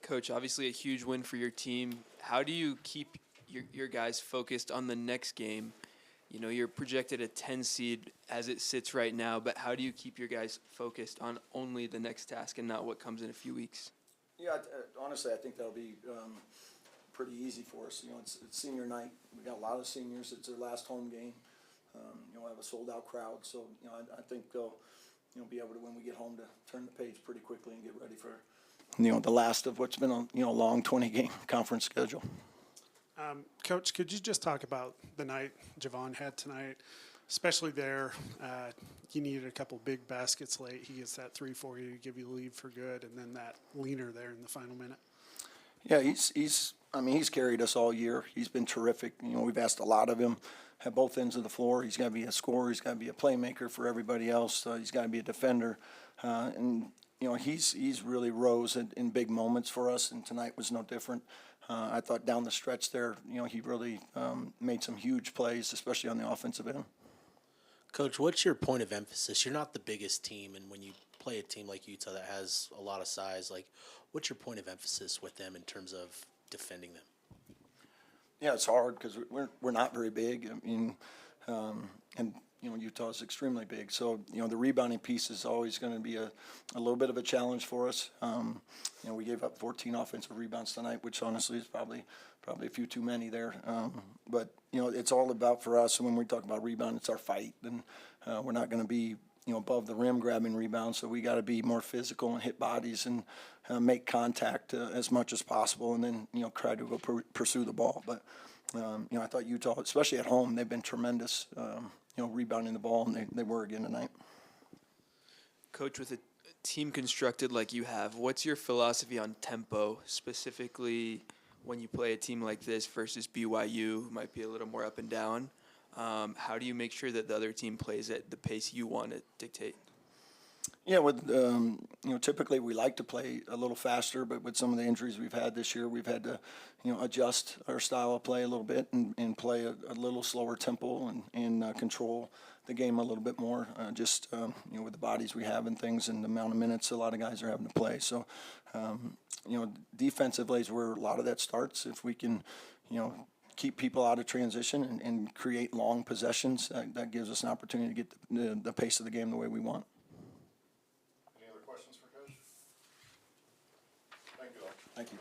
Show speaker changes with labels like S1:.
S1: Coach, obviously a huge win for your team. How do you keep your guys focused on the next game? You know, you're projected a 10 seed as it sits right now, but how do you keep your guys focused on only the next task and not what comes in a few weeks?
S2: Yeah, honestly, I think that'll be pretty easy for us. You know, it's senior night. We got a lot of seniors. It's their last home game. You know, we have a sold-out crowd, so you know, I think they'll be able to, when we get home, to turn the page pretty quickly and get ready for the last of what's been a long 20-game conference schedule.
S3: Coach, could you just talk about the night Javon had tonight, especially there? You needed a couple big baskets late. He gets that 3 for you, give you the lead for good, and then that leaner there in the final minute.
S2: Yeah, he's carried us all year. He's been terrific. You know, we've asked a lot of him at both ends of the floor. He's got to be a scorer. He's got to be a playmaker for everybody else. He's got to be a defender. And you know, he's really rose in big moments for us, and tonight was no different. I thought down the stretch there, you know, he really made some huge plays, especially on the offensive end.
S4: Coach, what's your point of emphasis? You're not the biggest team, and when you play a team like Utah that has a lot of size, like, what's your point of emphasis with them in terms of defending them?
S2: Yeah, it's hard because we're not very big. I mean, and you know, Utah is extremely big, so you know the rebounding piece is always going to be a little bit of a challenge for us. You know, we gave up 14 offensive rebounds tonight, which honestly is probably a few too many there. But you know, it's all about, for us, when we talk about rebound, it's our fight, and we're not going to be above the rim grabbing rebounds, so we got to be more physical and hit bodies and make contact as much as possible, and then try to go pursue the ball. But I thought Utah, especially at home, they've been tremendous. Rebounding the ball, and they were again tonight.
S1: Coach, with a team constructed like you have, what's your philosophy on tempo, specifically when you play a team like this versus BYU, who might be a little more up and down? How do you make sure that the other team plays at the pace you want to dictate?
S2: Yeah, typically we like to play a little faster, but with some of the injuries we've had this year, we've had to, adjust our style of play a little bit and play a little slower tempo and control the game a little bit more, with the bodies we have and things and the amount of minutes a lot of guys are having to play. So, defensively is where a lot of that starts. If we can, keep people out of transition and create long possessions, that gives us an opportunity to get the pace of the game the way we want.
S5: Any other questions for Coach? Thank you all.
S2: Thank you.